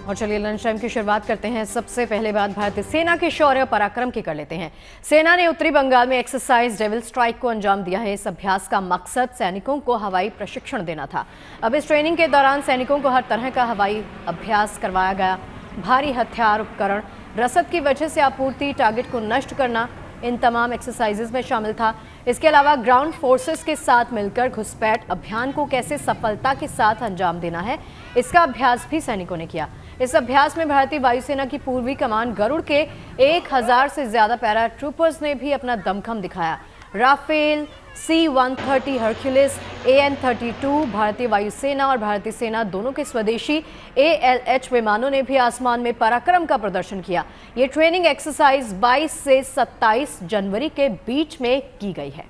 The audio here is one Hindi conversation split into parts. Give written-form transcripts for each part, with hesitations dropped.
और चलिए लंच टाइम की शुरुआत करते हैं। सबसे पहले बात भारतीय सेना के शौर्य और पराक्रम की कर लेते हैं। सेना ने उत्तरी बंगाल में एक्सरसाइज डेविल स्ट्राइक को अंजाम दिया है। इस अभ्यास का मकसद सैनिकों को हवाई प्रशिक्षण देना था। अब इस ट्रेनिंग के दौरान सैनिकों को हर तरह का हवाई अभ्यास करवाया गया। भारी हथियार, उपकरण, रसद की वजह से आपूर्ति, टारगेट को नष्ट करना, इन तमाम एक्सरसाइजेज में शामिल था। इसके अलावा ग्राउंड फोर्सेस के साथ मिलकर घुसपैठ अभियान को कैसे सफलता के साथ अंजाम देना है, इसका अभ्यास भी सैनिकों ने किया। इस अभ्यास में भारतीय वायुसेना की पूर्वी कमान गरुड़ के 1000 से ज्यादा पैरा ट्रूपर्स ने भी अपना दमखम दिखाया। राफेल, C-130 हरक्यूलिस, AN-32 भारतीय वायुसेना और भारतीय सेना दोनों के स्वदेशी ALH विमानों ने भी आसमान में पराक्रम का प्रदर्शन किया। ये ट्रेनिंग एक्सरसाइज 22 से 27 जनवरी के बीच में की गई है।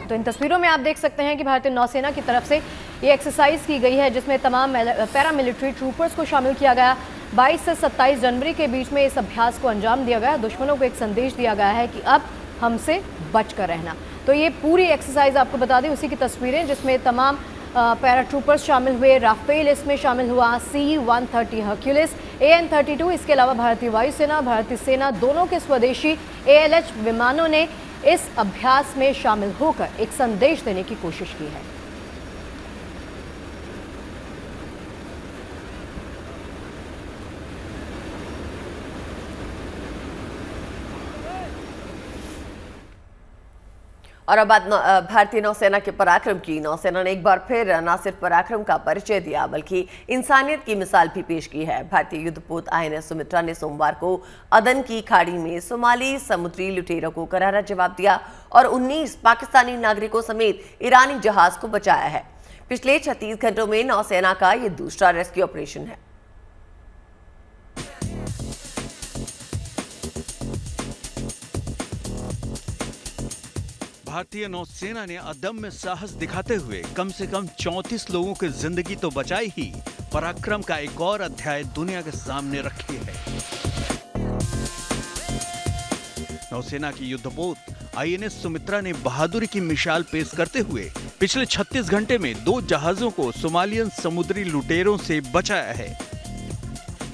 तो इन तस्वीरों में आप देख सकते हैं कि भारतीय नौसेना की तरफ से ये एक्सरसाइज की गई है, जिसमें तमाम पैरामिलिट्री ट्रूपर्स को शामिल किया गया। 22 से 27 जनवरी के बीच में इस अभ्यास को अंजाम दिया गया। दुश्मनों को एक संदेश दिया गया है कि अब हमसे बचकर रहना। तो ये पूरी एक्सरसाइज आपको बता दें, उसी की तस्वीरें जिसमें तमाम पैरा ट्रूपर्स शामिल हुए। राफेल इसमें शामिल हुआ, C-130 हरक्यूलिस, AN-32, इसके अलावा भारतीय वायुसेना, भारतीय सेना दोनों के स्वदेशी ALH विमानों ने इस अभ्यास में शामिल होकर एक संदेश देने की कोशिश की है। और अब बात भारतीय नौसेना के पराक्रम की। नौसेना ने एक बार फिर न सिर्फ पराक्रम का परिचय दिया बल्कि इंसानियत की मिसाल भी पेश की है। भारतीय युद्धपोत INS सुमित्रा ने सोमवार को अदन की खाड़ी में सोमाली समुद्री लुटेरों को करारा जवाब दिया और 19 पाकिस्तानी नागरिकों समेत ईरानी जहाज को बचाया है। पिछले 36 घंटों में नौसेना का ये दूसरा रेस्क्यू ऑपरेशन है। भारतीय नौसेना ने अदम्य साहस दिखाते हुए कम से कम 34 लोगों की जिंदगी तो बचाई ही, पराक्रम का एक और अध्याय दुनिया के सामने रखी है। नौसेना की युद्धपोत INS सुमित्रा ने बहादुरी की मिसाल पेश करते हुए पिछले 36 घंटे में 2 जहाजों को सोमालियन समुद्री लुटेरों से बचाया है।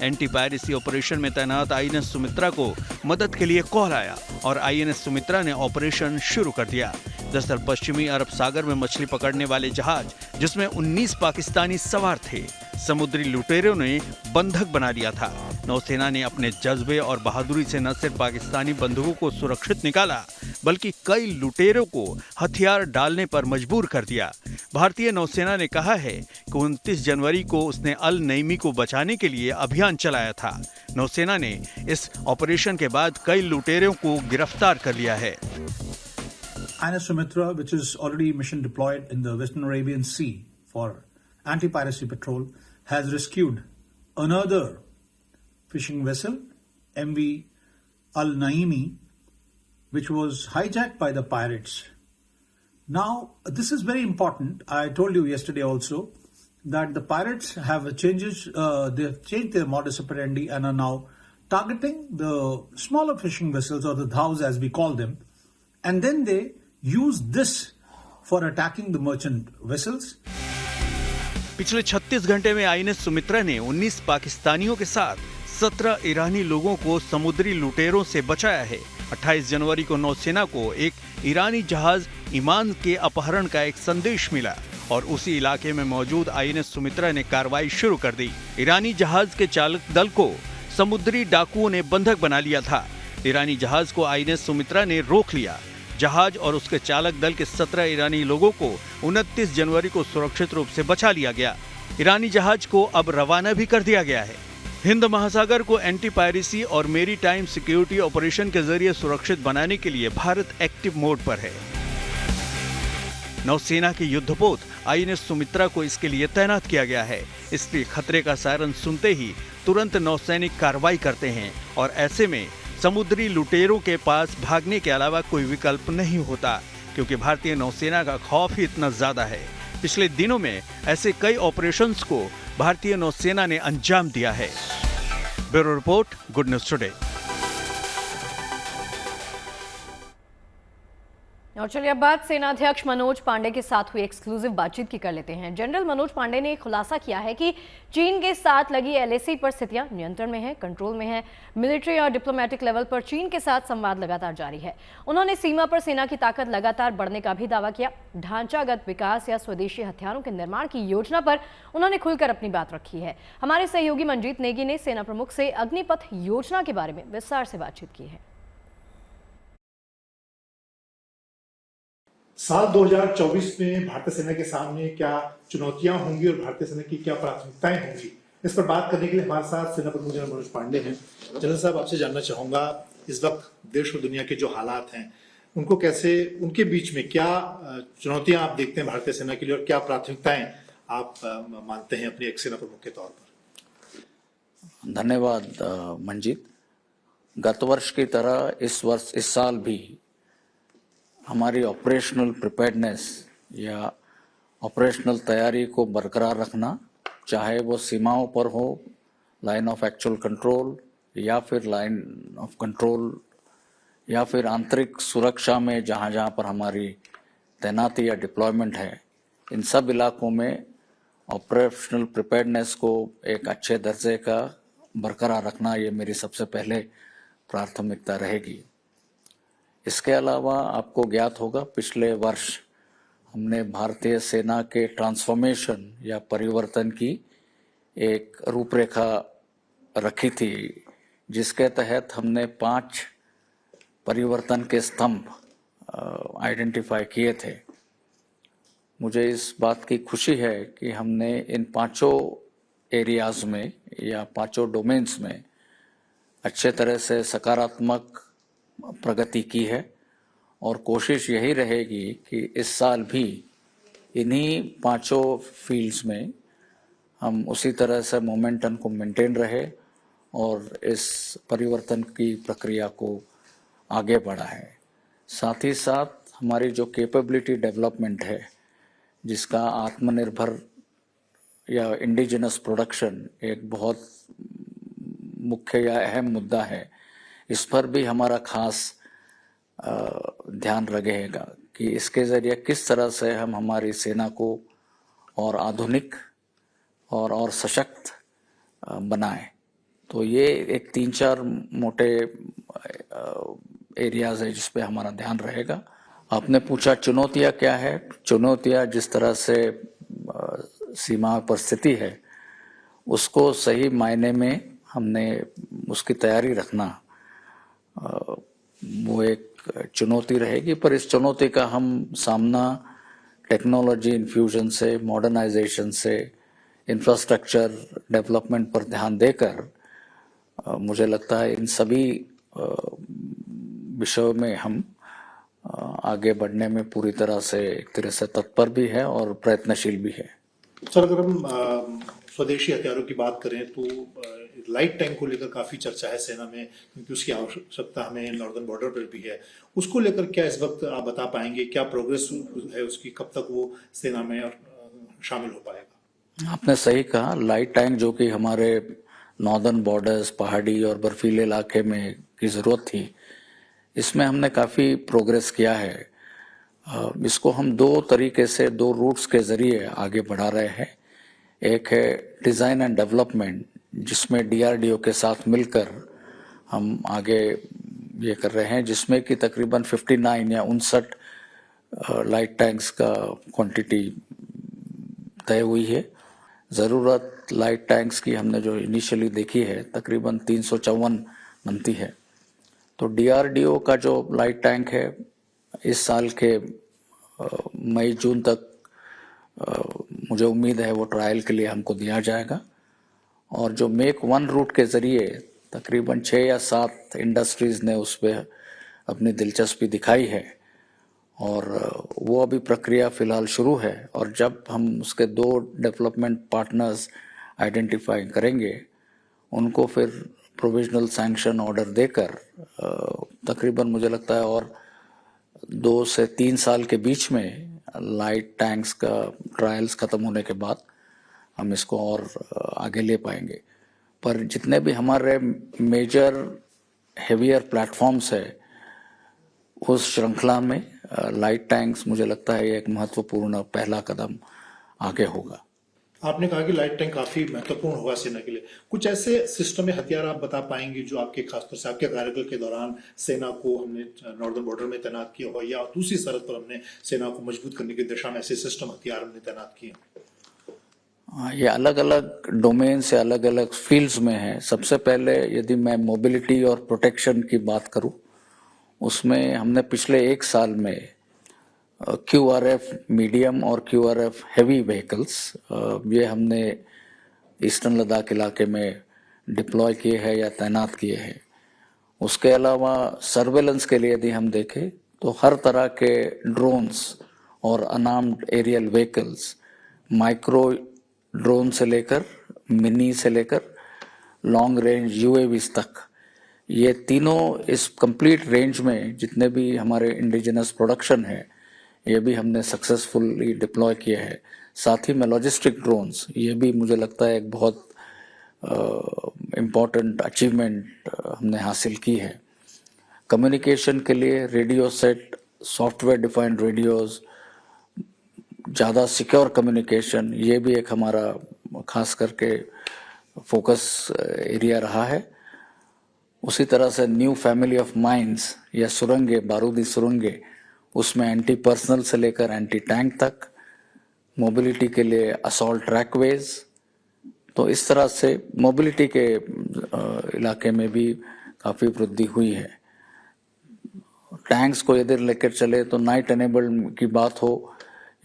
एंटी पायरेसी ऑपरेशन में तैनात INS सुमित्रा को मदद के लिए कॉल आया और INS सुमित्रा ने ऑपरेशन शुरू कर दिया। दरअसल पश्चिमी अरब सागर में मछली पकड़ने वाले जहाज, जिसमें 19 पाकिस्तानी सवार थे, समुद्री लुटेरों ने बंधक बना लिया था। नौसेना ने अपने जज्बे और बहादुरी से न सिर्फ पाकिस्तानी बंधकों को सुरक्षित निकाला बल्कि कई लुटेरों को हथियार डालने पर मजबूर कर दिया। भारतीय नौसेना ने कहा है कि 29 जनवरी को उसने अल नईमी को बचाने के लिए अभियान चलाया था। नौसेना ने इस ऑपरेशन के बाद कई लुटेरों को गिरफ्तार कर लिया है। INS Sumitra, which is already mission deployed in the Western Arabian Sea for anti-piracy patrol, has rescued another fishing vessel, MV Al Naimi, which was hijacked by the pirates. Now, this is very important. I told you yesterday also that the pirates have they have changed their modus operandi and are now targeting the smaller fishing vessels, or the dhaus as we call them, and then they use this for attacking the merchant vessels. पिछले 36 घंटे में INS सुमित्रा ने 19 पाकिस्तानियों के साथ 17 ईरानी लोगों को समुद्री लुटेरों से बचाया है। 28 जनवरी को नौसेना को एक ईरानी जहाज ईमान के अपहरण का एक संदेश मिला और उसी इलाके में मौजूद INS सुमित्रा ने कार्रवाई शुरू कर दी। ईरानी जहाज के चालक दल को समुद्री डाकुओं ने बंधक बना लिया था। ईरानी जहाज को INS सुमित्रा ने रोक लिया। जहाज और उसके चालक दल के 17 ईरानी लोगों को 29 जनवरी को सुरक्षित रूप से बचा लिया गया। ईरानी जहाज को अब रवाना भी कर दिया गया है। हिंद महासागर को एंटी पायरेसी और मेरी टाइम सिक्योरिटी ऑपरेशन के जरिए सुरक्षित बनाने के लिए भारत एक्टिव मोड पर है। नौसेना की युद्धपोत INS सुमित्रा को इसके लिए तैनात किया गया है। इसलिए खतरे का सायरन सुनते ही तुरंत नौसैनिक कार्रवाई करते हैं और ऐसे में समुद्री लुटेरों के पास भागने के अलावा कोई विकल्प नहीं होता, क्योंकि भारतीय नौसेना का खौफ ही इतना ज्यादा है। पिछले दिनों में ऐसे कई ऑपरेशंस को भारतीय नौसेना ने अंजाम दिया है। Bureau report, good news today. और चलिए अब बात सेना अध्यक्ष मनोज पांडे के साथ हुई एक्सक्लूसिव बातचीत की कर लेते हैं। जनरल मनोज पांडे ने खुलासा किया है कि चीन के साथ लगी LAC परिस्थितियां नियंत्रण में है, कंट्रोल में है। मिलिट्री और डिप्लोमेटिक लेवल पर चीन के साथ संवाद लगातार जारी है। उन्होंने सीमा पर सेना की ताकत लगातार बढ़ने का भी दावा किया। ढांचागत विकास या स्वदेशी हथियारों के निर्माण की योजना पर उन्होंने खुलकर अपनी बात रखी है। हमारे सहयोगी मंजीत नेगी ने सेना प्रमुख से अग्निपथ योजना के बारे में विस्तार से बातचीत की है। साल 2024 में भारतीय सेना के सामने क्या चुनौतियां होंगी और भारतीय सेना की क्या प्राथमिकताएं होंगी, इस पर बात करने के लिए हमारे साथ सेना प्रमुख जनरल मनोज पांडे हैं। जनरल साहब, आपसे जानना चाहूंगा, इस वक्त देश और दुनिया के जो हालात हैं उनको कैसे, उनके बीच में क्या चुनौतियां आप देखते हैं भारतीय सेना के लिए और क्या प्राथमिकताएं आप मानते हैं अपने एक सेना प्रमुख के तौर पर? धन्यवाद मंजीत। गत वर्ष की तरह इस साल भी हमारी ऑपरेशनल प्रिपेयर्डनेस या ऑपरेशनल तैयारी को बरकरार रखना, चाहे वो सीमाओं पर हो, लाइन ऑफ एक्चुअल कंट्रोल या फिर लाइन ऑफ कंट्रोल या फिर आंतरिक सुरक्षा में जहाँ जहाँ पर हमारी तैनाती या डिप्लॉयमेंट है, इन सब इलाकों में ऑपरेशनल प्रिपेयर्डनेस को एक अच्छे दर्जे का बरकरार रखना, ये मेरी सबसे पहले प्राथमिकता रहेगी। इसके अलावा आपको ज्ञात होगा, पिछले वर्ष हमने भारतीय सेना के ट्रांसफॉर्मेशन या परिवर्तन की एक रूपरेखा रखी थी, जिसके तहत हमने 5 परिवर्तन के स्तंभ आइडेंटिफाई किए थे। मुझे इस बात की खुशी है कि हमने इन 5 एरियाज में या 5 डोमेन्स में अच्छे तरह से सकारात्मक प्रगति की है और कोशिश यही रहेगी कि इस साल भी इन्हीं 5 फील्ड्स में हम उसी तरह से मोमेंटम को मेंटेन रहे और इस परिवर्तन की प्रक्रिया को आगे बढ़ाएं। साथ ही साथ हमारी जो कैपेबिलिटी डेवलपमेंट है, जिसका आत्मनिर्भर या इंडिजिनस प्रोडक्शन एक बहुत मुख्य या अहम मुद्दा है, इस पर भी हमारा खास ध्यान रहेगा कि इसके ज़रिए किस तरह से हम हमारी सेना को और आधुनिक और सशक्त बनाएं। तो ये एक 3-4 मोटे एरियाज है जिस पे हमारा ध्यान रहेगा। आपने पूछा चुनौतियां क्या है। चुनौतियां जिस तरह से सीमा पर स्थिति है, उसको सही मायने में हमने उसकी तैयारी रखना, वो एक चुनौती रहेगी। पर इस चुनौती का हम सामना टेक्नोलॉजी इन्फ्यूजन से, मॉडर्नाइजेशन से, इंफ्रास्ट्रक्चर डेवलपमेंट पर ध्यान देकर, मुझे लगता है इन सभी विषयों में हम आगे बढ़ने में पूरी तरह से तत्पर भी है और प्रयत्नशील भी है। सर, अगर हम स्वदेशी हथियारों की बात करें तो लाइट टैंक को लेकर काफी चर्चा है सेना में, क्योंकि उसकी आवश्यकता हमें नॉर्दर्न बॉर्डर पर भी है। उसको लेकर क्या इस वक्त आप बता पाएंगे, क्या प्रोग्रेस है उसकी, कब तक वो सेना में शामिल हो पाएगा? आपने सही कहा, लाइट टैंक जो कि हमारे नॉर्दर्न बॉर्डर्स, पहाड़ी और बर्फीले इलाके में की जरूरत थी, इसमें हमने काफी प्रोग्रेस किया है। इसको हम 2 तरीके से, 2 रूट्स के जरिए आगे बढ़ा रहे हैं। एक है डिजाइन एंड डेवलपमेंट, जिसमें DRDO के साथ मिलकर हम आगे ये कर रहे हैं, जिसमें कि तकरीबन 59 या 59 लाइट टैंक्स का क्वांटिटी तय हुई है। ज़रूरत लाइट टैंक्स की हमने जो इनिशियली देखी है तकरीबन 354 बनती है। तो DRDO का जो लाइट टैंक है, इस साल के मई-जून तक मुझे उम्मीद है वो ट्रायल के लिए हमको दिया जाएगा। और जो मेक 1 रूट के जरिए तकरीबन 6 या 7 इंडस्ट्रीज ने उस पर अपनी दिलचस्पी दिखाई है और वो अभी प्रक्रिया फिलहाल शुरू है। और जब हम उसके 2 डेवलपमेंट पार्टनर्स आइडेंटिफाई करेंगे, उनको फिर प्रोविजनल सैंक्शन ऑर्डर देकर तकरीबन मुझे लगता है और 2 से 3 साल के बीच में लाइट टैंक्स का ट्रायल्स खत्म होने के बाद हम इसको और आगे ले पाएंगे। पर जितने भी हमारे मेजर हेवियर प्लेटफॉर्म्स है, उस श्रृंखला में लाइट टैंक्स, मुझे लगता है ये एक महत्वपूर्ण पहला कदम आगे होगा। आपने कहा कि लाइट टैंक काफी महत्वपूर्ण होगा सेना के लिए। कुछ ऐसे सिस्टम या हथियार आप बता पाएंगे जो आपके खासतौर से आपके कार्यकाल के दौरान सेना को हमने नॉर्दर्न बॉर्डर में तैनात किया हो या दूसरी सरहद पर हमने सेना को मजबूत करने की दिशा में ऐसे सिस्टम हथियार हमने तैनात किए? ये अलग अलग डोमेन से अलग अलग फील्ड्स में है। सबसे पहले यदि मैं मोबिलिटी और प्रोटेक्शन की बात करूं, उसमें हमने पिछले 1 साल में QRF मीडियम और QRF हेवी व्हीकल्स ये हमने ईस्टर्न लद्दाख इलाके में डिप्लॉय किए हैं या तैनात किए हैं। उसके अलावा सर्वेलेंस के लिए यदि हम देखें तो हर तरह के ड्रोन्स और unarmed aerial vehicles, micro drone से लेकर मिनी से लेकर लॉन्ग रेंज UAVs तक, ये तीनों इस कंप्लीट रेंज में जितने भी हमारे इंडिजिनस प्रोडक्शन है ये भी हमने सक्सेसफुली डिप्लॉय किए हैं। साथ ही में लॉजिस्टिक ड्रोन्स, ये भी मुझे लगता है एक बहुत इम्पॉर्टेंट अचीवमेंट हमने हासिल की है। कम्युनिकेशन के लिए radio set, software defined radios, ज़्यादा सिक्योर कम्युनिकेशन, ये भी एक हमारा खास करके फोकस एरिया रहा है। उसी तरह से न्यू फैमिली ऑफ माइंस या सुरंगे, बारूदी सुरंगे, उसमें एंटी पर्सनल से लेकर एंटी टैंक तक, मोबिलिटी के लिए असॉल्ट ट्रैकवेज। तो इस तरह से मोबिलिटी के इलाके में भी काफ़ी वृद्धि हुई है। टैंक्स को यदि लेकर चले तो नाइट एनेबल्ड की बात हो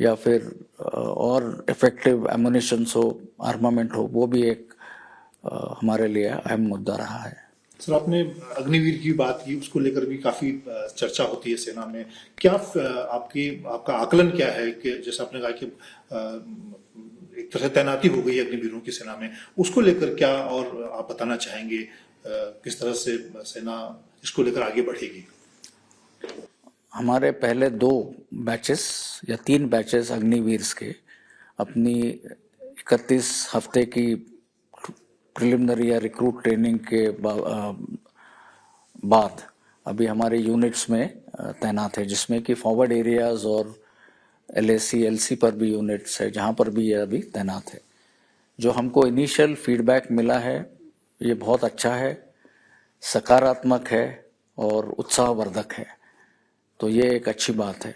या फिर और इफेक्टिव एमुनिशंस हो, आर्मामेंट हो, वो भी एक हमारे लिए अहम मुद्दा रहा है। सर, आपने अग्निवीर की बात की, उसको लेकर भी काफी चर्चा होती है सेना में। क्या आपका आकलन क्या है कि जैसे आपने कहा कि एक तरह से तैनाती हो गई अग्निवीरों की सेना में, उसको लेकर क्या और आप बताना चाहेंगे, किस तरह से सेना इसको लेकर आगे बढ़ेगी? हमारे पहले 2 बैचेस या 3 बैचेस अग्निवीर्स के अपनी 31 हफ्ते की प्रिलिमिनरी या रिक्रूट ट्रेनिंग के बाद अभी हमारे यूनिट्स में तैनात है, जिसमें कि फॉरवर्ड एरियाज और LAC LC पर भी यूनिट्स है, जहां पर भी ये अभी तैनात है। जो हमको इनिशियल फीडबैक मिला है ये बहुत अच्छा है, सकारात्मक है और उत्साहवर्धक है, तो ये एक अच्छी बात है।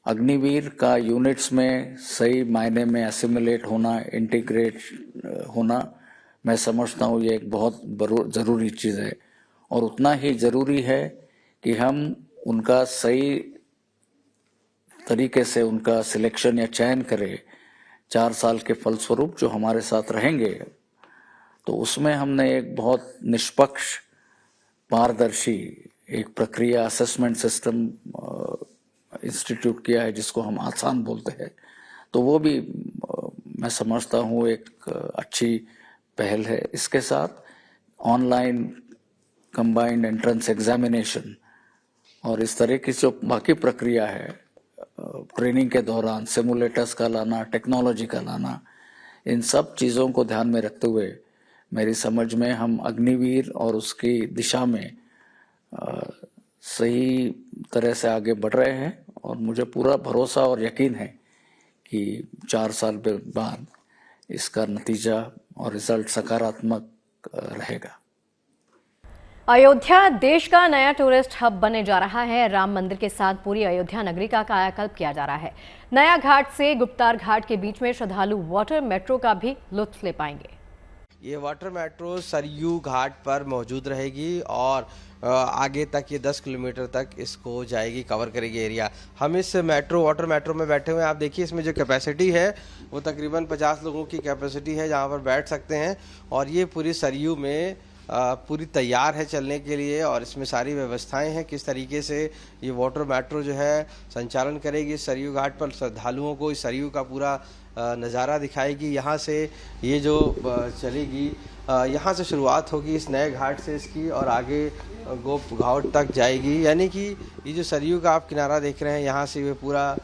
अग्निवीर का यूनिट्स में सही मायने में एसिमुलेट होना, इंटीग्रेट होना, मैं समझता हूँ ये एक बहुत ज़रूरी चीज़ है। और उतना ही ज़रूरी है कि हम उनका सही तरीके से उनका सिलेक्शन या चयन करें 4 साल के फलस्वरूप जो हमारे साथ रहेंगे। तो उसमें हमने एक बहुत निष्पक्ष, पारदर्शी एक प्रक्रिया असेसमेंट सिस्टम इंस्टीट्यूट किया है, जिसको हम आसान बोलते हैं। तो वो भी मैं समझता हूँ एक अच्छी पहल है। इसके साथ ऑनलाइन कंबाइंड एंट्रेंस एग्जामिनेशन और इस तरह की जो बाकी प्रक्रिया है, ट्रेनिंग के दौरान सिमुलेटर्स का लाना, टेक्नोलॉजी का लाना, इन सब चीज़ों को ध्यान में रखते हुए मेरी समझ में हम अग्निवीर और उसकी दिशा में सही तरह से आगे बढ़ रहे हैं। और मुझे पूरा भरोसा और यकीन है कि 4 साल बाद इसका नतीजा और रिजल्ट सकारात्मक रहेगा। अयोध्या देश का नया टूरिस्ट हब बनने जा रहा है। राम मंदिर के साथ पूरी अयोध्या नगरी का कायाकल्प किया जा रहा है। नया घाट से गुप्तार घाट के बीच में श्रद्धालु वाटर मेट्रो का भी लुत्फ ले पाएंगे। ये वाटर मेट्रो सरयू घाट पर मौजूद रहेगी और आगे तक ये 10 किलोमीटर तक इसको जाएगी, कवर करेगी एरिया। हम इस वाटर मेट्रो में बैठे हुए हैं। आप देखिए इसमें जो कैपेसिटी है वो तकरीबन 50 लोगों की कैपेसिटी है जहाँ पर बैठ सकते हैं। और ये पूरी सरयू में पूरी तैयार है चलने के लिए और इसमें सारी व्यवस्थाएं हैं किस तरीके से ये वाटर मेट्रो जो है संचालन करेगी सरयू घाट पर। श्रद्धालुओं को इस सरयू का पूरा नज़ारा दिखाएगी। यहाँ से ये जो चलेगी, यहाँ से शुरुआत होगी इस नए घाट से इसकी और आगे गोप घाट तक जाएगी। यानी कि ये जो सरयू का आप किनारा देख रहे हैं, यहाँ से ये पूरा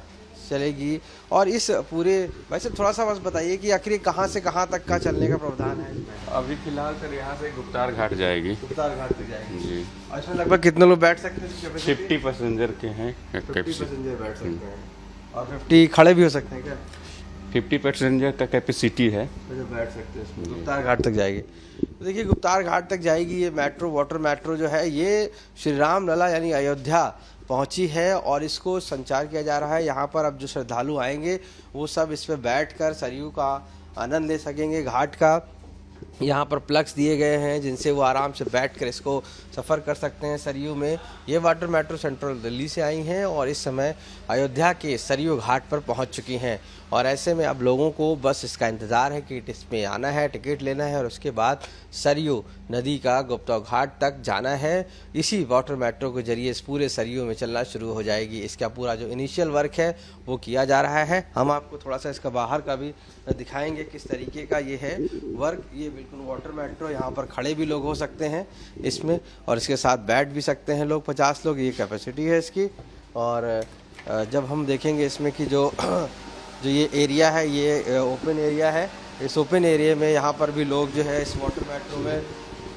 चलेगी। और इस पूरे वैसे थोड़ा सा बस बताइए कि आखिर कहाँ से कहाँ तक का चलने का प्रावधान है इसमें? अभी फिलहाल सर यहाँ से गुप्तार घाट जाएगी। गुप्तार घाट तक जाएगी जी। और इसमें लगभग कितने लोग बैठ सकते हैं? 50 पैसेंजर के हैं 50 कैपेसिटी। पैसेंजर बैठ सकते हैं और 50 खड़े भी हो सकते हैं क्या? 50 पैसेंजर का कैपेसिटी है। जो बैठ सकते हैं इसमें। गुप्तार घाट तक जाएगी। तो देखिए गुप्तार घाट तक जाएगी ये मेट्रो, वाटर मेट्रो जो है ये श्री राम लला यानी अयोध्या पहुंची है और इसको संचार किया जा रहा है। यहाँ पर अब जो श्रद्धालु आएंगे वो सब इस पर बैठकर सरयू का आनंद ले सकेंगे। घाट का यहाँ पर प्लग्स दिए गए हैं जिनसे वो आराम से बैठकर इसको सफ़र कर सकते हैं सरयू में। ये वाटर मेट्रो सेंट्रल दिल्ली से आई हैं और इस समय अयोध्या के सरयू घाट पर पहुँच चुकी हैं और ऐसे में अब लोगों को बस इसका इंतज़ार है कि इसमें आना है, टिकट लेना है और उसके बाद सरयू नदी का गुप्ता घाट तक जाना है। इसी वाटर मेट्रो के जरिए इस पूरे सरयू में चलना शुरू हो जाएगी। इसका पूरा जो इनिशियल वर्क है वो किया जा रहा है। हम आपको थोड़ा सा इसका बाहर का भी दिखाएंगे किस तरीके का ये है वर्क। ये बिल्कुल वाटर मेट्रो, यहाँ पर खड़े भी लोग हो सकते हैं इसमें और इसके साथ बैठ भी सकते हैं लोग, 50 लोग ये कैपेसिटी है इसकी। और जब हम देखेंगे इसमें कि जो ये एरिया है ये ओपन एरिया है, इस ओपन एरिया में यहाँ पर भी लोग जो है इस वाटर मेट्रो में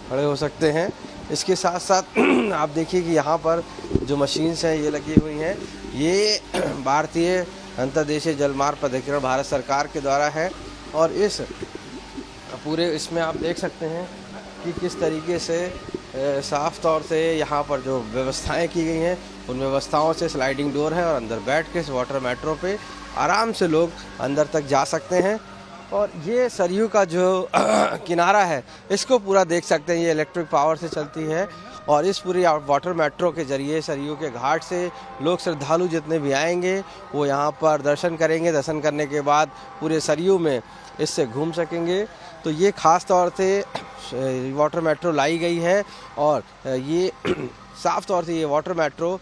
खड़े हो सकते हैं। इसके साथ साथ आप देखिए कि यहाँ पर जो मशीन्स हैं ये लगी हुई हैं, ये भारतीय अंतर्देशीय जलमार्ग प्राधिकरण भारत सरकार के द्वारा है और इस पूरे इसमें आप देख सकते हैं कि किस तरीके से साफ तौर से यहाँ पर जो व्यवस्थाएं की गई हैं उन व्यवस्थाओं से स्लाइडिंग डोर है और अंदर बैठ के इस वाटर मेट्रो पे आराम से लोग अंदर तक जा सकते हैं। और ये सरयू का जो किनारा है इसको पूरा देख सकते हैं, ये इलेक्ट्रिक पावर से चलती है और इस पूरी वाटर मेट्रो के ज़रिए सरयू के घाट से लोग श्रद्धालु जितने भी आएंगे वो यहाँ पर दर्शन करेंगे। दर्शन करने के बाद पूरे सरयू में इससे घूम सकेंगे। तो ये ख़ास तौर से वाटर मेट्रो लाई गई है और ये साफ़ तौर से ये वाटर मेट्रो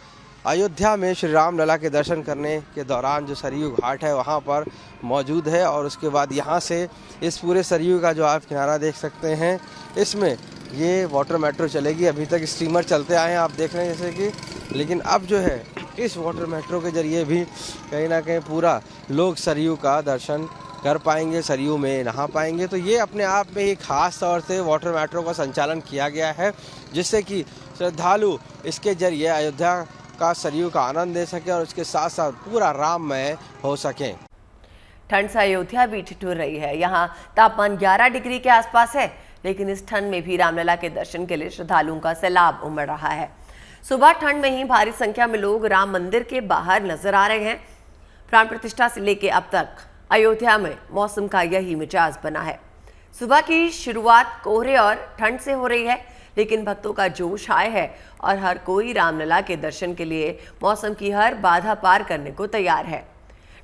अयोध्या में श्री राम लला के दर्शन करने के दौरान जो सरयू घाट है वहाँ पर मौजूद है और उसके बाद यहाँ से इस पूरे सरयू का जो आप किनारा देख सकते हैं इसमें ये वाटर मेट्रो चलेगी। अभी तक स्टीमर चलते आए हैं आप देख रहे हैं जैसे कि, लेकिन अब जो है इस वाटर मेट्रो के ज़रिए भी कहीं ना कहीं पूरा लोग सरयू का दर्शन कर पाएंगे, सरयू में नहा पाएंगे। तो ये अपने आप में ही ख़ास तौर से वाटर मेट्रो का संचालन किया गया है जिससे कि श्रद्धालु इसके ज़रिए अयोध्या का सरयू का आनंद ले सके और उसके साथ साथ पूरा राममय हो सके। ठंड से अयोध्या भी ठिठुर रही है। यहाँ तापमान 11 डिग्री के आसपास है, लेकिन इस ठंड में भी रामलला के दर्शन के लिए श्रद्धालुओं का सैलाब उमड़ रहा है। सुबह ठंड में ही भारी संख्या में लोग राम मंदिर के बाहर नजर आ रहे हैं। प्राण प्रतिष्ठा से लेकर अब तक अयोध्या में मौसम का यही मिजाज बना है। सुबह की शुरुआत कोहरे और ठंड से हो रही है, लेकिन भक्तों का जोश आए है और हर कोई रामलला के दर्शन के लिए मौसम की हर बाधा पार करने को तैयार है।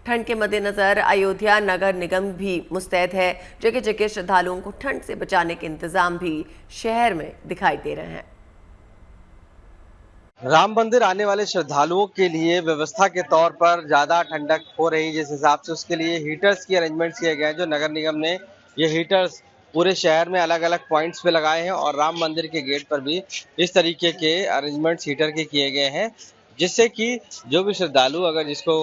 ठंड के मद्देनजर अयोध्या नगर निगम भी मुस्तैद है। जगह जगह श्रद्धालुओं को ठंड से बचाने के इंतजाम भी शहर में दिखाई दे रहे हैं। राम मंदिर आने वाले श्रद्धालुओं के लिए व्यवस्था के तौर पर ज़्यादा ठंडक हो रही जिस हिसाब से उसके लिए हीटर्स की अरेंजमेंट्स किए गए हैं। जो नगर निगम ने ये हीटर्स पूरे शहर में अलग अलग पॉइंट्स पे लगाए हैं और राम मंदिर के गेट पर भी इस तरीके के अरेंजमेंट्स हीटर के किए गए हैं जिससे कि जो भी श्रद्धालु अगर जिसको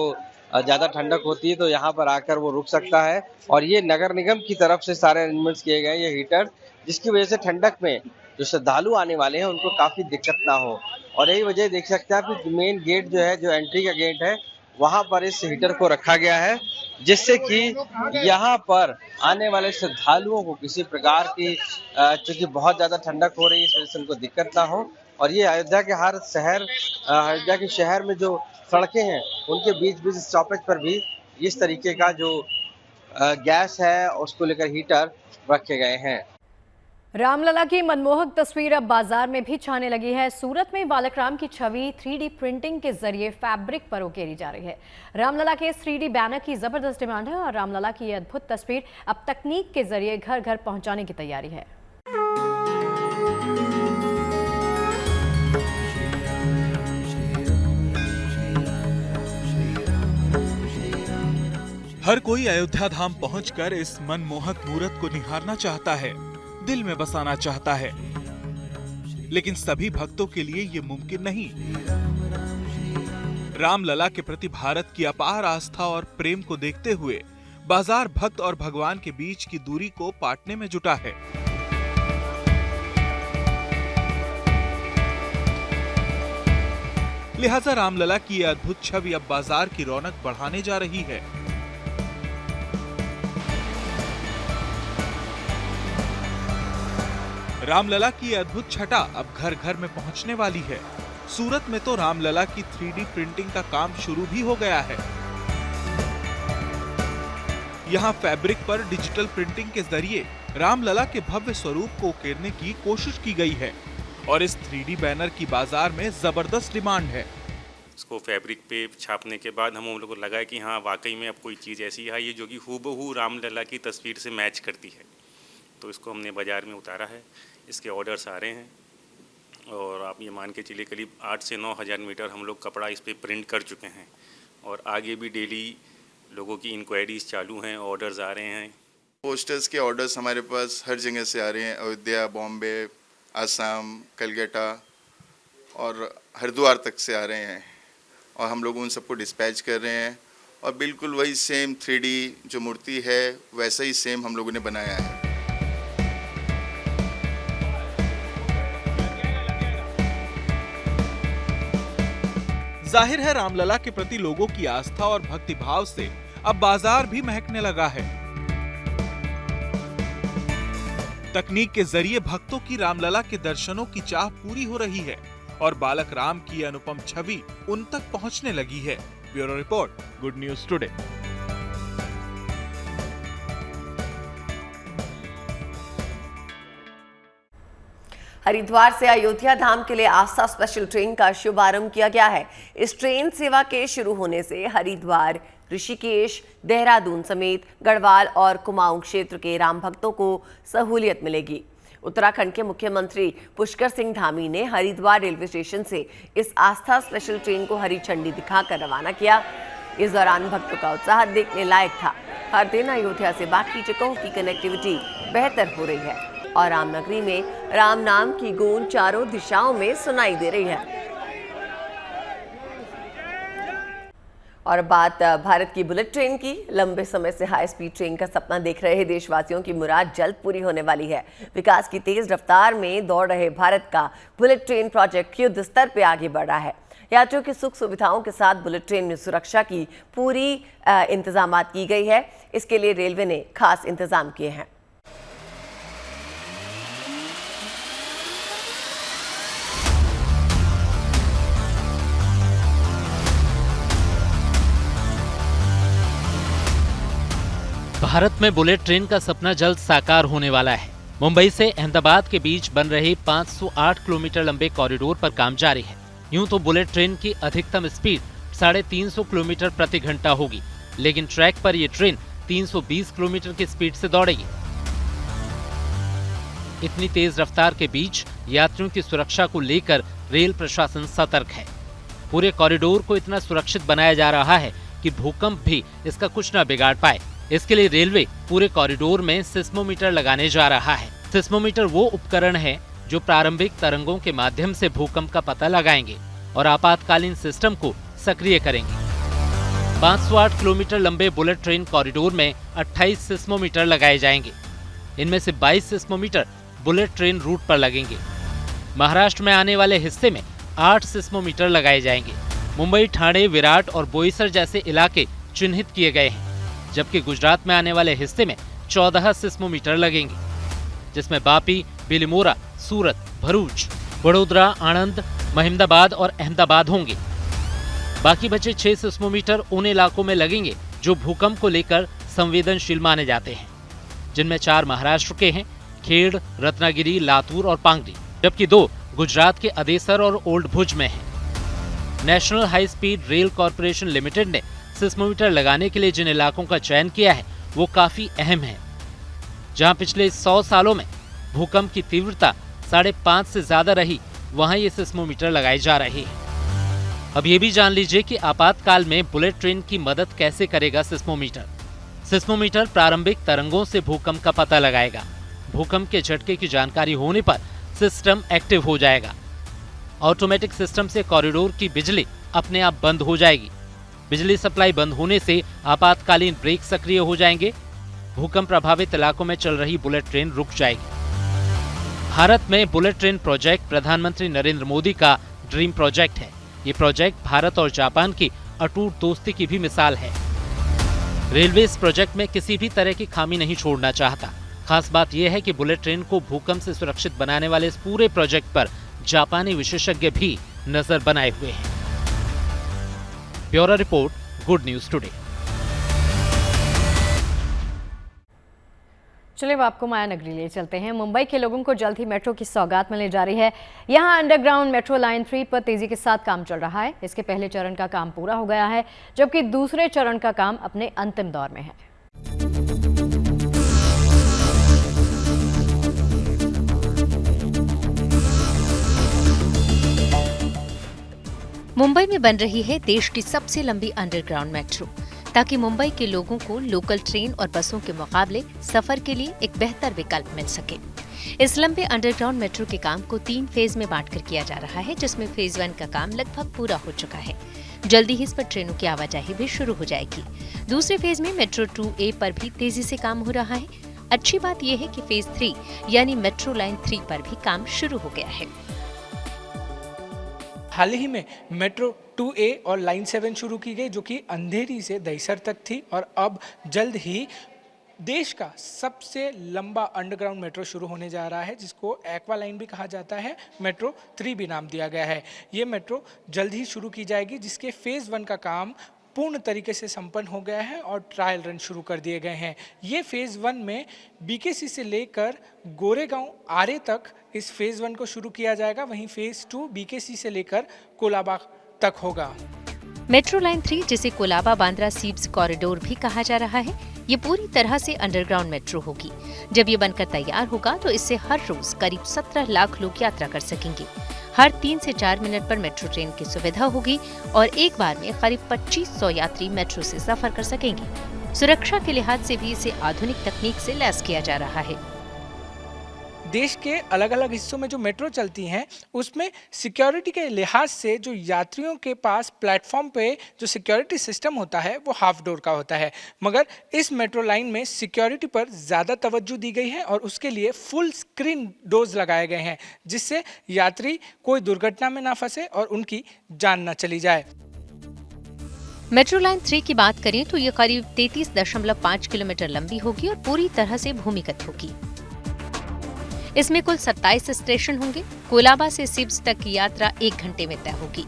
ज़्यादा ठंडक होती है तो यहाँ पर आकर वो रुक सकता है। और ये नगर निगम की तरफ से सारे अरेंजमेंट्स किए गए हैं ये हीटर, जिसकी वजह से ठंडक में जो श्रद्धालु आने वाले हैं उनको काफ़ी दिक्कत ना हो। और यही वजह देख सकते हैं आप कि मेन गेट जो है, जो एंट्री का गेट है, वहाँ पर इस हीटर को रखा गया है जिससे कि यहाँ पर आने वाले श्रद्धालुओं को किसी प्रकार की चूँकि बहुत ज़्यादा ठंडक हो रही है इस वजह से उनको दिक्कत ना हो। और ये अयोध्या के हर शहर अयोध्या के शहर में जो सड़कें हैं उनके बीच बीच स्टॉपेज पर भी इस तरीके का जो गैस है उसको लेकर हीटर रखे गए हैं। रामलला की मनमोहक तस्वीर अब बाजार में भी छाने लगी है। सूरत में बालक राम की छवि 3D प्रिंटिंग के जरिए फैब्रिक पर उकेरी जा रही है। रामलला के इस 3D बैनर की जबरदस्त डिमांड है और रामलला की यह अद्भुत तस्वीर अब तकनीक के जरिए घर घर पहुंचाने की तैयारी है। हर कोई अयोध्या धाम पहुंचकर इस मनमोहक मूरत को निहारना चाहता है, दिल में बसाना चाहता है, लेकिन सभी भक्तों के लिए ये मुमकिन नहीं। रामलला के प्रति भारत की अपार आस्था और प्रेम को देखते हुए बाजार भक्त और भगवान के बीच की दूरी को पाटने में जुटा है। लिहाजा रामलला की यह अद्भुत छवि अब बाजार की रौनक बढ़ाने जा रही है। रामलला की यह अद्भुत छटा अब घर घर में पहुंचने वाली है। सूरत में तो रामलला की 3D प्रिंटिंग का काम शुरू भी हो गया है। यहाँ फैब्रिक पर डिजिटल प्रिंटिंग के जरिए रामलला के भव्य स्वरूप को उकेरने की कोशिश की गई है और इस 3D बैनर की बाजार में जबरदस्त डिमांड है। इसको फैब्रिक पे छापने के बाद हम लोगों को लगा कि हाँ वाकई में अब कोई चीज़ ऐसी है ये जो कि हूबहू रामलला की तस्वीर से मैच करती है, तो इसको हमने बाज़ार में उतारा है। इसके ऑर्डर्स आ रहे हैं और आप ये मान के चलिए करीब 8 से 9 हज़ार मीटर हम लोग कपड़ा इस पर प्रिंट कर चुके हैं और आगे भी डेली लोगों की इंक्वायरीज चालू हैं, ऑर्डर्स आ रहे हैं। पोस्टर्स के ऑर्डर्स हमारे पास हर जगह से आ रहे हैं, अयोध्या, बॉम्बे, असम, कलकत्ता और हरिद्वार तक से आ रहे हैं और हम लोग उन सबको डिस्पैच कर रहे हैं और बिल्कुल वही सेम 3D जो मूर्ति है वैसा ही सेम हम लोगों ने बनाया है। जाहिर है रामलला के प्रति लोगों की आस्था और भक्ति भाव से अब बाजार भी महकने लगा है। तकनीक के जरिए भक्तों की रामलला के दर्शनों की चाह पूरी हो रही है और बालक राम की अनुपम छवि उन तक पहुंचने लगी है। Bureau report, good news today. Haridwar से अयोध्या धाम के लिए आस्था स्पेशल ट्रेन का शुभारंभ किया गया है। इस ट्रेन सेवा के शुरू होने से हरिद्वार, ऋषिकेश, देहरादून समेत गढ़वाल और कुमाऊं क्षेत्र के राम भक्तों को सहूलियत मिलेगी। उत्तराखंड के मुख्यमंत्री पुष्कर सिंह धामी ने हरिद्वार रेलवे स्टेशन से इस आस्था स्पेशल ट्रेन को हरी झंडी दिखाकर रवाना किया। इस दौरान भक्तों का उत्साह देखने लायक था। हर दिन अयोध्या से बाकी जगहों की कनेक्टिविटी बेहतर हो रही है और रामनगरी में राम नाम की गूंज चारों दिशाओं में सुनाई दे रही है। और बात भारत की बुलेट ट्रेन की। लंबे समय से हाई स्पीड ट्रेन का सपना देख रहे देशवासियों की मुराद जल्द पूरी होने वाली है। विकास की तेज रफ्तार में दौड़ रहे भारत का बुलेट ट्रेन प्रोजेक्ट युद्ध स्तर पे आगे बढ़ रहा है। यात्रियों की सुख सुविधाओं के साथ बुलेट ट्रेन में सुरक्षा की पूरी इंतजामात की गई है। इसके लिए रेलवे ने खास इंतजाम किए हैं। भारत में बुलेट ट्रेन का सपना जल्द साकार होने वाला है। मुंबई से अहमदाबाद के बीच बन रहे 508 किलोमीटर लंबे कॉरिडोर पर काम जारी है। यूं तो बुलेट ट्रेन की अधिकतम स्पीड 350 किलोमीटर प्रति घंटा होगी, लेकिन ट्रैक पर यह ट्रेन 320 किलोमीटर की स्पीड से दौड़ेगी। इतनी तेज रफ्तार के बीच यात्रियों की सुरक्षा को लेकर रेल प्रशासन सतर्क है। पूरे कॉरिडोर को इतना सुरक्षित बनाया जा रहा है कि भूकंप भी इसका कुछ न बिगाड़ पाए। इसके लिए रेलवे पूरे कॉरिडोर में सिस्मोमीटर लगाने जा रहा है। सिस्मोमीटर वो उपकरण है जो प्रारंभिक तरंगों के माध्यम से भूकंप का पता लगाएंगे और आपातकालीन सिस्टम को सक्रिय करेंगे। 508 किलोमीटर लंबे बुलेट ट्रेन कॉरिडोर में 28 सिस्मोमीटर लगाए जाएंगे। इनमें से 22 सिस्मोमीटर बुलेट ट्रेन रूट पर लगेंगे। महाराष्ट्र में आने वाले हिस्से में 8 सिस्मोमीटर लगाए जाएंगे। मुंबई, ठाणे, विराट और बोईसर जैसे इलाके चिन्हित किए गए हैं, जबकि गुजरात में आने वाले हिस्से में 14 सिस्मोमीटर लगेंगे, जिसमें वापी, बिलीमोरा, सूरत, भरूच, वडोदरा, आणंद, महिमदाबाद और अहमदाबाद होंगे। बाकी बचे 6 सिस्मोमीटर उन इलाकों में लगेंगे जो भूकंप को लेकर संवेदनशील माने जाते हैं, जिनमें 4 महाराष्ट्र के हैं, खेड़, रत्नागिरी, लातूर और पांगरी, जबकि 2 गुजरात के अदेसर और ओल्ड भुज में हैं। National high speed rail corporation limited ने सिस्मोमीटर लगाने के लिए जिन इलाकों का चयन किया है वो काफी अहम है, जहां पिछले 100 सालों में भूकंप की तीव्रता 5.5 से ज्यादा रही, वहां ये सिस्मोमीटर लगाए जा रहे हैं। अब ये भी जान लीजिए कि आपातकाल में बुलेट ट्रेन की मदद कैसे करेगा सिस्मोमीटर। सिस्मोमीटर प्रारंभिक तरंगों से भूकंप का पता लगाएगा। भूकंप के झटके की जानकारी होने पर सिस्टम एक्टिव हो जाएगा। ऑटोमेटिक सिस्टम से कॉरिडोर की बिजली अपने आप बंद हो जाएगी। बिजली सप्लाई बंद होने से आपातकालीन ब्रेक सक्रिय हो जाएंगे। भूकंप प्रभावित इलाकों में चल रही बुलेट ट्रेन रुक जाएगी। भारत में बुलेट ट्रेन प्रोजेक्ट प्रधानमंत्री नरेंद्र मोदी का ड्रीम प्रोजेक्ट है। ये प्रोजेक्ट भारत और जापान की अटूट दोस्ती की भी मिसाल है। रेलवे इस प्रोजेक्ट में किसी भी तरह की खामी नहीं छोड़ना चाहता। खास बात यह है कि बुलेट ट्रेन को भूकंप से सुरक्षित बनाने वाले इस पूरे प्रोजेक्ट पर जापानी विशेषज्ञ भी नजर बनाए हुए हैं। Bureau report, good news today. चलिए अब आपको माया नगरी ले चलते हैं। मुंबई के लोगों को जल्द ही मेट्रो की सौगात मिलने जा रही है। यहाँ अंडरग्राउंड मेट्रो लाइन 3 पर तेजी के साथ काम चल रहा है। इसके पहले चरण का काम पूरा हो गया है, जबकि दूसरे चरण का काम अपने अंतिम दौर में है। मुंबई में बन रही है देश की सबसे लंबी अंडरग्राउंड मेट्रो, ताकि मुंबई के लोगों को लोकल ट्रेन और बसों के मुकाबले सफर के लिए एक बेहतर विकल्प मिल सके। इस लंबे अंडरग्राउंड मेट्रो के काम को 3 फेज में बांटकर किया जा रहा है, जिसमें फेज 1 का काम लगभग पूरा हो चुका है। जल्दी ही इस पर ट्रेनों की आवाजाही भी शुरू हो जाएगी। दूसरे फेज में मेट्रो 2A पर भी तेजी से काम हो रहा है। अच्छी बात यह है कि फेज 3 यानी मेट्रो लाइन 3 पर भी काम शुरू हो गया है। हाल ही में मेट्रो 2A और लाइन 7 शुरू की गई, जो कि अंधेरी से दहिसर तक थी, और अब जल्द ही देश का सबसे लंबा अंडरग्राउंड मेट्रो शुरू होने जा रहा है, जिसको एक्वा लाइन भी कहा जाता है। मेट्रो 3 भी नाम दिया गया है। ये मेट्रो जल्द ही शुरू की जाएगी, जिसके फेज 1 का काम पूर्ण तरीके से संपन्न हो गया है और ट्रायल रन शुरू कर दिए गए हैं। ये फेज 1 में बीकेसी से लेकर गोरेगांव आरे तक इस फेज 1 को शुरू किया जाएगा। वहीं फेज 2 बीकेसी से लेकर कोलाबा तक होगा। मेट्रो लाइन 3, जिसे कोलाबा बांद्रा सीब्स कॉरिडोर भी कहा जा रहा है, ये पूरी तरह से अंडरग्राउंड मेट्रो होगी। जब ये बनकर तैयार होगा तो इससे हर रोज करीब 17 लाख लोग यात्रा कर सकेंगे। हर 3 से 4 मिनट पर मेट्रो ट्रेन की सुविधा होगी और एक बार में करीब 2500 यात्री मेट्रो से सफर कर सकेंगे। सुरक्षा के लिहाज से भी इसे आधुनिक तकनीक से लैस किया जा रहा है। देश के अलग अलग हिस्सों में जो मेट्रो चलती हैं, उसमें सिक्योरिटी के लिहाज से जो यात्रियों के पास प्लेटफॉर्म पे जो सिक्योरिटी सिस्टम होता है वो हाफ डोर का होता है, मगर इस मेट्रो लाइन में सिक्योरिटी पर ज़्यादा तवज्जो दी गई है और उसके लिए फुल स्क्रीन डोर्स लगाए गए हैं, जिससे यात्री कोई दुर्घटना में ना फंसे और उनकी जान न चली जाए। मेट्रो लाइन 3 की बात करें तो ये करीब 33.5 किलोमीटर लंबी होगी और पूरी तरह से भूमिगत होगी। इसमें कुल 27 स्टेशन होंगे। कोलाबा से सिब्स तक की यात्रा 1 घंटे में तय होगी।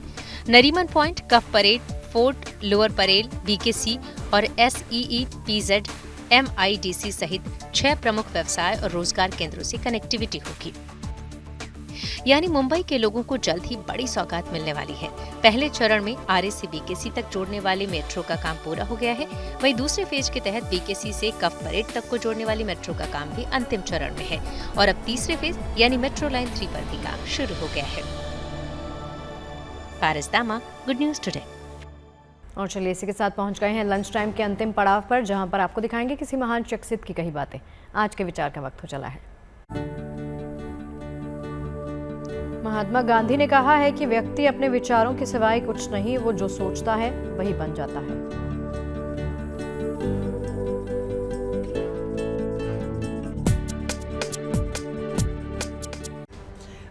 Nariman point, cuff parade, fort, lower Parel, BKC और SEEPZ MIDC सहित 6 प्रमुख व्यवसाय और रोजगार केंद्रों से कनेक्टिविटी होगी। यानी मुंबई के लोगों को जल्द ही बड़ी सौगात मिलने वाली है। पहले चरण में आरए से बीकेसी तक जोड़ने वाले मेट्रो का काम पूरा हो गया है। वहीं दूसरे फेज के तहत बीकेसी से कफ परेड तक को जोड़ने वाली मेट्रो का काम भी अंतिम चरण में है और अब तीसरे फेज यानी मेट्रो लाइन 3 पर भी काम शुरू हो गया है। पारस दामा, गुड न्यूज टुडे। और चलिए इसी के साथ पहुंच गए हैं लंच टाइम के अंतिम पड़ाव पर, जहां पर आपको दिखाएंगे किसी महान शख्सियत की कही बातें। आज के विचार का वक्त हो चला है। महात्मा गांधी ने कहा है कि व्यक्ति अपने विचारों के सिवाय कुछ नहीं, वो जो सोचता है वही बन जाता है।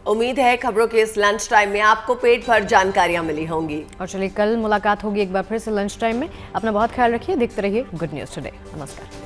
उम्मीद है खबरों के इस लंच टाइम में आपको पेट भर जानकारियां मिली होंगी। और चलिए कल मुलाकात होगी एक बार फिर से लंच टाइम में। अपना बहुत ख्याल रखिए, देखते रहिए गुड न्यूज टुडे। नमस्कार।